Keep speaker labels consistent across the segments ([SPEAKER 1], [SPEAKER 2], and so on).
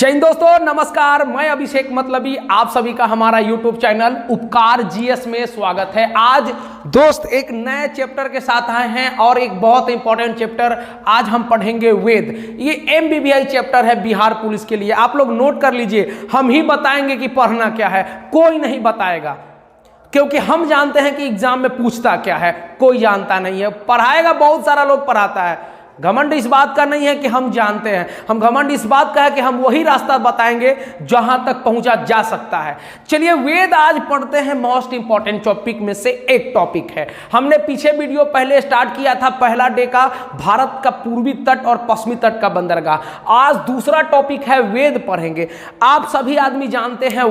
[SPEAKER 1] जय हिंद दोस्तों, नमस्कार। मैं अभिषेक मतलबी, आप सभी का हमारा YouTube चैनल उपकार जीएस में स्वागत है। आज दोस्त एक नए चैप्टर के साथ आए हैं और एक बहुत इंपॉर्टेंट चैप्टर आज हम पढ़ेंगे वेद। ये MBBI चैप्टर है बिहार पुलिस के लिए। आप लोग नोट कर लीजिए, हम ही बताएंगे कि पढ़ना क्या है, कोई नहीं बताएगा, क्योंकि हम जानते हैं कि एग्जाम में पूछता क्या है, कोई जानता नहीं है। पढ़ाएगा बहुत सारा लोग पढ़ाता है। घमंड इस बात का नहीं है कि हम जानते हैं, हम घमंड इस बात का है कि हम वही रास्ता बताएंगे जहां तक पहुंचा जा सकता है। चलिए वेद आज पढ़ते हैं। मोस्ट इंपॉर्टेंट टॉपिक में से एक टॉपिक है। हमने पीछे वीडियो पहले स्टार्ट किया था, पहला डे का भारत का पूर्वी तट और पश्चिमी तट का बंदरगाह। आज दूसरा टॉपिक है वेद पढ़ेंगे। आप सभी आदमी जानते हैं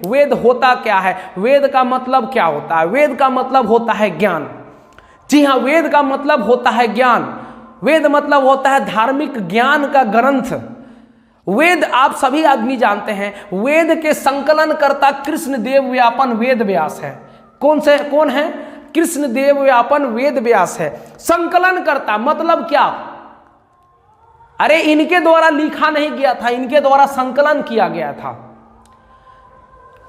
[SPEAKER 1] वेद होता क्या है, वेद का मतलब क्या होता है। वेद का मतलब होता है ज्ञान। जी हाँ, वेद का मतलब होता है ज्ञान। वेद मतलब होता है धार्मिक ज्ञान का ग्रंथ। वेद आप सभी आदमी जानते हैं, वेद के संकलन करता कृष्ण देव व्यापन वेद व्यास है। कौन है? कृष्ण देव व्यापन वेद व्यास है। संकलन करता मतलब क्या? अरे इनके द्वारा लिखा नहीं गया था, इनके द्वारा संकलन किया गया था।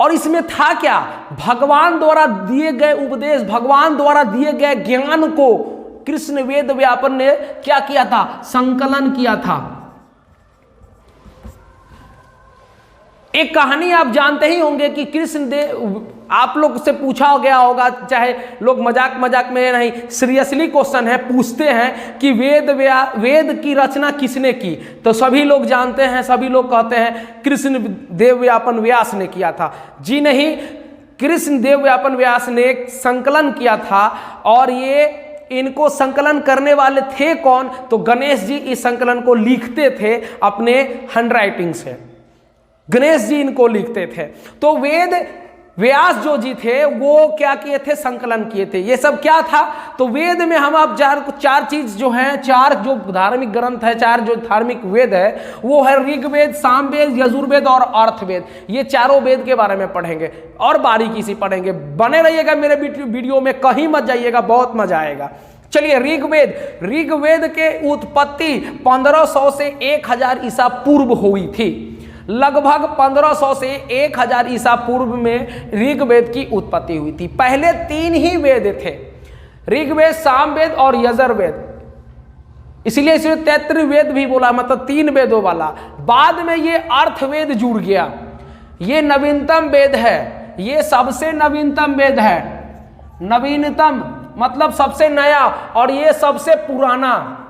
[SPEAKER 1] और इसमें था क्या? भगवान द्वारा दिए गए उपदेश, भगवान द्वारा दिए गए ज्ञान को कृष्ण वेद व्यापन ने क्या किया था? संकलन किया था। एक कहानी आप जानते ही होंगे कि कृष्ण देव, आप लोग से पूछा गया होगा, चाहे लोग मजाक में नहीं, सीरियसली क्वेश्चन है, पूछते हैं कि वेद की रचना किसने की? तो सभी लोग जानते हैं, सभी लोग कहते हैं कृष्ण देव व्यापन व्यास ने किया था। जी नहीं, कृष्ण देव व्यापन व्यास ने एक संकलन किया था। और ये इनको संकलन करने वाले थे कौन? तो गणेश जी इस संकलन को लिखते थे अपने हैंडराइटिंग से। गणेश जी इनको लिखते थे। तो वेद व्यास जो जी थे वो क्या किए थे? संकलन किए थे। ये सब क्या था? तो वेद में हम आप चार चीज जो हैं, चार जो धार्मिक ग्रंथ है, चार जो धार्मिक वेद है, वो है ऋग्वेद, सामवेद, यजुर्वेद और अर्थवेद। ये चारों वेद के बारे में पढ़ेंगे और बारीकी से पढ़ेंगे। बने रहिएगा मेरे वीडियो में, कहीं मत जाइएगा, बहुत मजा आएगा। चलिए ऋग्वेद के उत्पत्ति 1500 से 1000 ईसा पूर्व हुई थी। लगभग 1500 से 1000 ईसा पूर्व में ऋग्वेद की उत्पत्ति हुई थी। पहले 3 ही वेद थे, ऋग्वेद, सामवेद और यजुर्वेद। इसलिए इसे 33 वेद भी बोला, मतलब 3 वेदों वाला। बाद में ये अर्थवेद जुड़ गया। ये नवीनतम वेद है, ये सबसे नवीनतम वेद है। नवीनतम मतलब सबसे नया, और ये सबसे पुराना।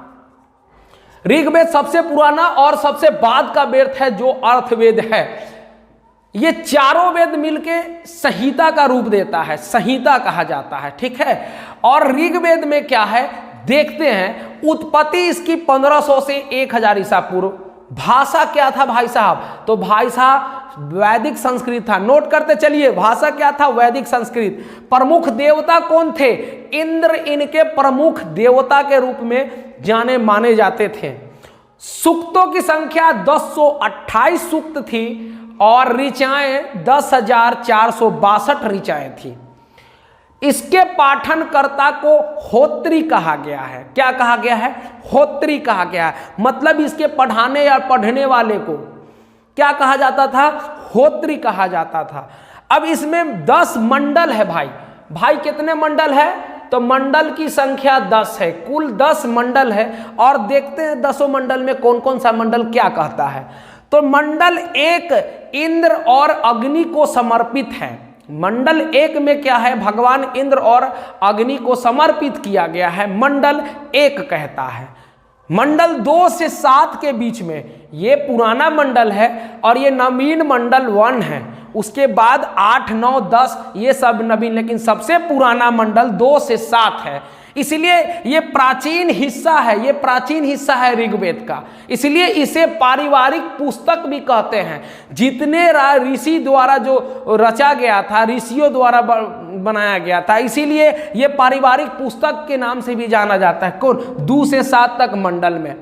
[SPEAKER 1] ऋग्वेद सबसे पुराना और सबसे बाद का वेद है जो अर्थवेद है। ये चारों वेद मिलके संहिता का रूप देता है, संहिता कहा जाता है, ठीक है। और ऋग्वेद में क्या है देखते हैं। उत्पत्ति इसकी 1500 से 1000 ईसा पूर्व। भाषा क्या था भाई साहब? तो भाई साहब वैदिक संस्कृत था। नोट करते चलिए, भाषा क्या था? वैदिक संस्कृत। प्रमुख देवता कौन थे? इंद्र इनके प्रमुख देवता के रूप में जाने माने जाते थे। सूक्तों की संख्या 1028 सूक्त थी और ऋचाएं 10,462 ऋचाएं थी। इसके पाठनकर्ता को होत्री कहा गया है। क्या कहा गया है? होत्री कहा गया है। मतलब इसके पढ़ाने या पढ़ने वाले को क्या कहा जाता था? होत्री कहा जाता था। अब इसमें 10 मंडल है भाई कितने मंडल है? तो मंडल की संख्या 10 है, कुल 10 मंडल है। और देखते हैं 10 मंडल में कौन कौन सा मंडल क्या कहता है। तो मंडल 1 इंद्र और अग्नि को समर्पित है। मंडल 1 में क्या है? भगवान इंद्र और अग्नि को समर्पित किया गया है, मंडल 1 कहता है। मंडल 2 से 7 के बीच में ये पुराना मंडल है और ये नवीन मंडल 1 है। उसके बाद 8, 9, 10 ये सब नवीन, लेकिन सबसे पुराना मंडल 2 से 7 है। इसलिए ये प्राचीन हिस्सा है, ये प्राचीन हिस्सा है ऋग्वेद का। इसलिए इसे पारिवारिक पुस्तक भी कहते हैं। जितने ऋषि द्वारा जो रचा गया था, ऋषियों द्वारा बनाया गया था, इसीलिए ये पारिवारिक पुस्तक के नाम से भी जाना जाता है। कौन? 2 से 7 तक मंडल में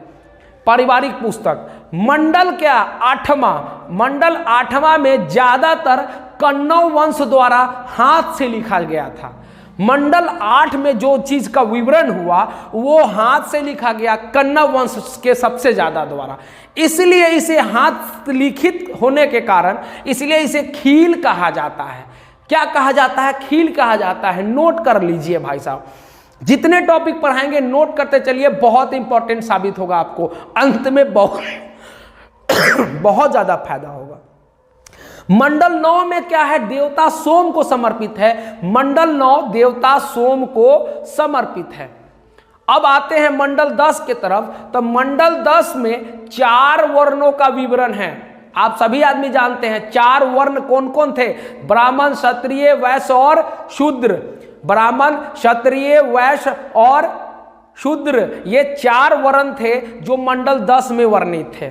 [SPEAKER 1] पारिवारिक पुस्तक। मंडल क्या? 8वां मंडल। 8वां में ज्यादातर कन्नौ वंश द्वारा हाथ से लिखा गया था। मंडल 8 में जो चीज का विवरण हुआ वो हाथ से लिखा गया कन्नौ वंश के सबसे ज्यादा द्वारा। इसलिए इसे हाथ लिखित होने के कारण इसलिए इसे खील कहा जाता है। क्या कहा जाता है? खील कहा जाता है। नोट कर लीजिए भाई साहब, जितने टॉपिक पढ़ाएंगे नोट करते चलिए, बहुत इंपॉर्टेंट साबित होगा आपको, अंत में बहुत ज्यादा फायदा होगा। मंडल 9 में क्या है? देवता सोम को समर्पित है। मंडल 9 देवता सोम को समर्पित है। अब आते हैं मंडल 10 के तरफ। तो मंडल 10 में 4 वर्णों का विवरण है। आप सभी आदमी जानते हैं 4 वर्ण कौन कौन थे? ब्राह्मण, क्षत्रिय, वैश्य और शूद्र। ब्राह्मण, क्षत्रिय, वैश्य और शूद्र, ये 4 वर्ण थे जो मंडल 10 में वर्णित थे।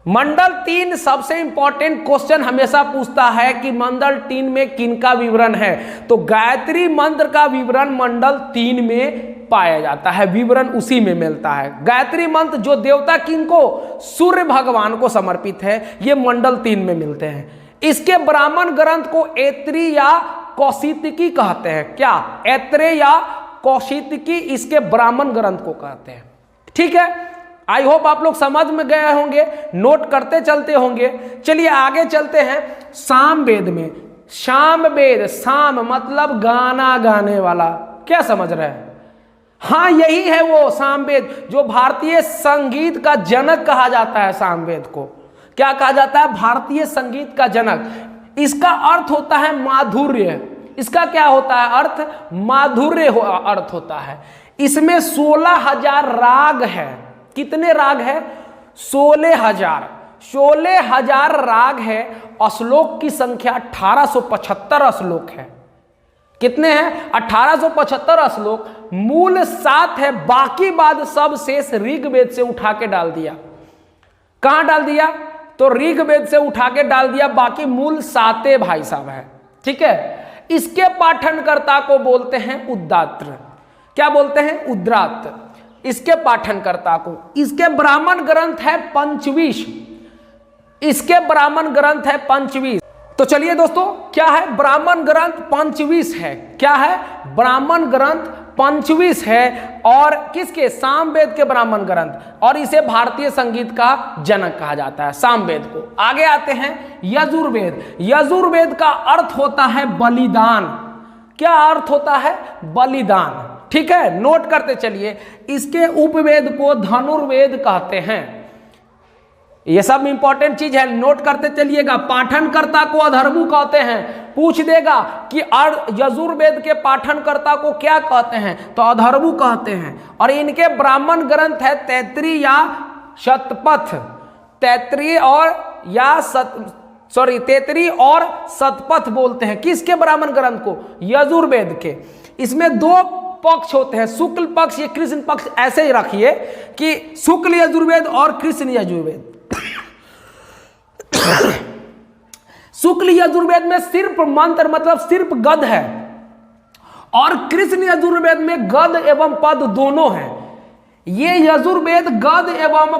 [SPEAKER 1] मंडल 3 सबसे इंपॉर्टेंट क्वेश्चन हमेशा पूछता है कि मंडल 3 में किनका विवरण है? तो गायत्री मंत्र का विवरण मंडल 3 में पाया जाता है, विवरण उसी में मिलता है। गायत्री मंत्र जो देवता किनको? सूर्य भगवान को समर्पित है, ये मंडल 3 में मिलते हैं। इसके ब्राह्मण ग्रंथ को ऐत्री या कौशितकी कहते हैं। क्या? ऐत्रेय या कौशितकी इसके ब्राह्मण ग्रंथ को कहते हैं। ठीक है, आई होप आप लोग समझ में गए होंगे, नोट करते चलते होंगे। चलिए आगे चलते हैं सामवेद में। सामवेद, साम मतलब गाना गाने वाला, क्या समझ रहे हैं? हाँ, यही है वो सामवेद जो भारतीय संगीत का जनक कहा जाता है। सामवेद को क्या कहा जाता है? भारतीय संगीत का जनक। इसका अर्थ होता है माधुर्य। इसका क्या होता है अर्थ? माधुर्य अर्थ होता है। इसमें 16,000 राग है। कितने राग है? 16,000। 16,000 राग है। श्लोक की संख्या 1875 श्लोक है। कितने हैं? 1875 श्लोक। मूल 7 है, बाकी बाद सब शेष ऋग्वेद से उठा के डाल दिया। कहां डाल दिया? तो ऋग्वेद से उठा के डाल दिया, बाकी मूल 7 भाई साहब है। ठीक है, इसके पाठनकर्ता को बोलते हैं उद्दात्र। क्या बोलते हैं? उद्दात्र। इसके पाठनकर्ता को। इसके ब्राह्मण ग्रंथ है 25। इसके ब्राह्मण ग्रंथ है 25। तो चलिए दोस्तों, क्या है? ब्राह्मण ग्रंथ 25 है। क्या है? ब्राह्मण ग्रंथ 25 है। और किसके? सामवेद के ब्राह्मण ग्रंथ। और इसे भारतीय संगीत का जनक कहा जाता है, सामवेद को। आगे आते हैं यजुर्वेद। यजुर्वेद का अर्थ होता है बलिदान। क्या अर्थ होता है? बलिदान। ठीक है, नोट करते चलिए। इसके उपवेद को धनुर्वेद कहते हैं। ये सब इंपॉर्टेंट चीज है, नोट करते चलिएगा। पाठनकर्ता को अधर्वु कहते हैं। पूछ देगा कि यजुर्वेद के पाठनकर्ता को क्या कहते हैं? तो अधर्वु कहते हैं। और इनके ब्राह्मण ग्रंथ है तैत्तिरीय या शतपथ। तैत्तिरीय और या तैत्तिरीय और शतपथ बोलते हैं। किसके ब्राह्मण ग्रंथ को? यजुर्वेद के। इसमें 2 पक्ष होते हैं, शुक्ल पक्ष या कृष्ण पक्ष। ऐसे ही रखिए कि शुक्ल यजुर्वेद और कृष्ण यजुर्वेद। शुक्ल यजुर्वेद में सिर्फ मंत्र मतलब सिर्फ गद है, और कृष्ण यजुर्वेद में गद एवं पद दोनों हैं। ये यजुर्वेद गद एवं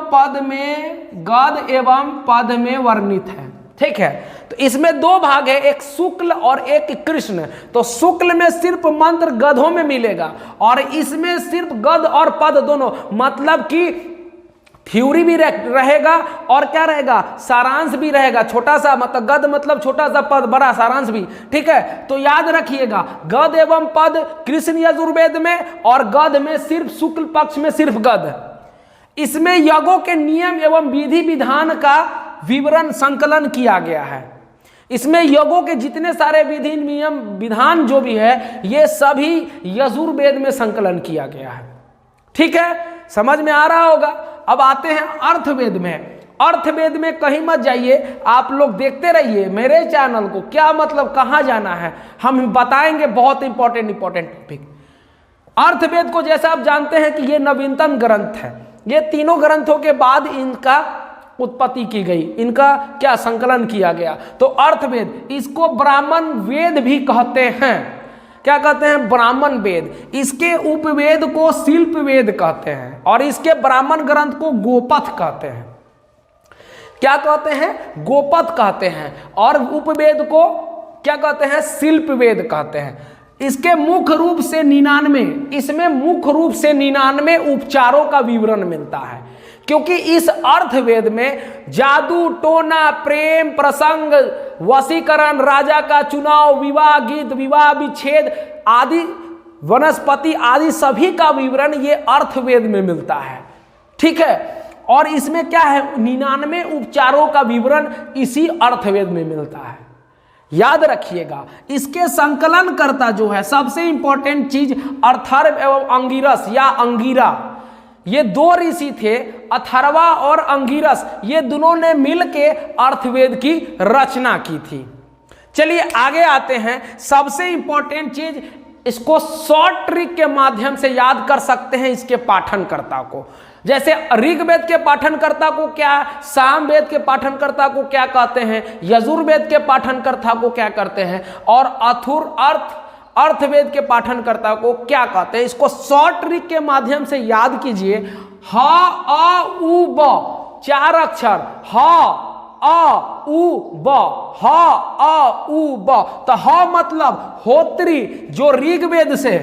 [SPEAKER 1] पद में वर्णित है। ठीक है, तो इसमें 2 भाग है, एक शुक्ल और एक कृष्ण। तो शुक्ल में सिर्फ मंत्र गधों में मिलेगा, और इसमें सिर्फ गद और पद दोनों। मतलब कि थ्योरी भी रहेगा और क्या रहेगा? सारांश भी रहेगा। छोटा सा मतलब गद मतलब छोटा सा, पद बड़ा, सारांश भी। ठीक है, तो याद रखिएगा, गद एवं पद कृष्ण यजुर्वेद में, और गद में सिर्फ शुक्ल पक्ष में सिर्फ गद। इसमें यज्ञों के नियम एवं विधि विधान का विवरण संकलन किया गया है। इसमें यज्ञों के जितने सारे विधि नियम विधान जो भी है, ये सभी यजुर्वेद में संकलन किया गया है। ठीक है, समझ में आ रहा होगा। अब आते हैं अर्थवेद में। अर्थवेद में कहीं मत जाइए, आप लोग देखते रहिए मेरे चैनल को। क्या मतलब कहाँ जाना है, हम बताएंगे बहुत इंपॉर्टेंट टॉपिक। अर्थवेद को जैसा आप जानते हैं कि ये नवीनतम ग्रंथ है। ये तीनों ग्रंथों के बाद इनका उत्पत्ति की गई, इनका क्या संकलन किया गया। तो अर्थवेद, इसको ब्राह्मण वेद भी कहते हैं। क्या कहते हैं? ब्राह्मण वेद। इसके उपवेद को शिल्प वेद कहते हैं, और इसके ब्राह्मण ग्रंथ को गोपथ कहते हैं। क्या कहते हैं? गोपथ कहते हैं। और उपवेद को क्या कहते हैं? शिल्प वेद कहते हैं। इसके मुख्य रूप से 99, इसमें मुख्य रूप से 99 उपचारों का विवरण मिलता है। क्योंकि इस अर्थवेद में जादू, टोना, प्रेम प्रसंग, वशीकरण, राजा का चुनाव, विवाह गीत, विवाह विच्छेद आदि, वनस्पति आदि सभी का विवरण ये अर्थवेद में मिलता है। ठीक है, और इसमें क्या है, 99 उपचारों का विवरण इसी अर्थवेद में मिलता है। याद रखिएगा, इसके संकलनकर्ता जो है, सबसे इंपॉर्टेंट चीज अथर्व एवं अंगिरस या अंगिरा, ये दो ऋषि थे, अथर्वा और अंगिरस, ये दोनों ने मिलके अर्थवेद की रचना की थी। चलिए आगे आते हैं। सबसे इंपॉर्टेंट चीज, इसको शॉर्ट ट्रिक के माध्यम से याद कर सकते हैं इसके पाठनकर्ता को। जैसे ऋग्वेद के पाठनकर्ता को क्या, सामवेद के पाठनकर्ता को क्या कहते हैं, यजुर्वेद के पाठनकर्ता को क्या करते हैं, और अर्थवेद के पाठनकर्ता को क्या कहते हैं। इसको शॉर्ट ट्रिक के माध्यम से याद कीजिए। ह अ उ ब, 4 अक्षर, ह अ उ ब, ह अ उ ब। तो ह मतलब होत्री जो ऋग्वेद से,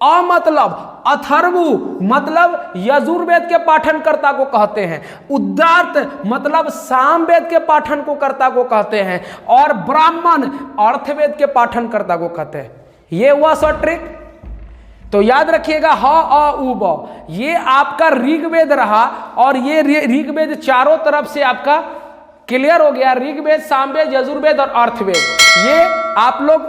[SPEAKER 1] अ मतलब अथर्वु मतलब यजुर्वेद के पाठनकर्ता को कहते हैं, उदार्त मतलब सामवेद के पाठनकर्ता को कहते हैं, और ब्राह्मण अर्थवेद के पाठनकर्ता को कहते हैं। ये हुआ शॉर्ट ट्रिक। तो याद रखिएगा, ह अ उ ब ये आपका ऋग्वेद रहा, और ये ऋग्वेद चारों तरफ से आपका क्लियर हो गया। ऋग्वेद, सामवेद, यजुर्वेद और अर्थवेद। ये आप लोग,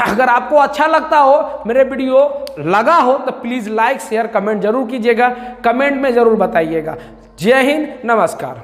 [SPEAKER 1] अगर आपको अच्छा लगता हो, मेरे वीडियो लगा हो, तो प्लीज लाइक शेयर कमेंट जरूर कीजिएगा, कमेंट में जरूर बताइएगा। जय हिंद, नमस्कार।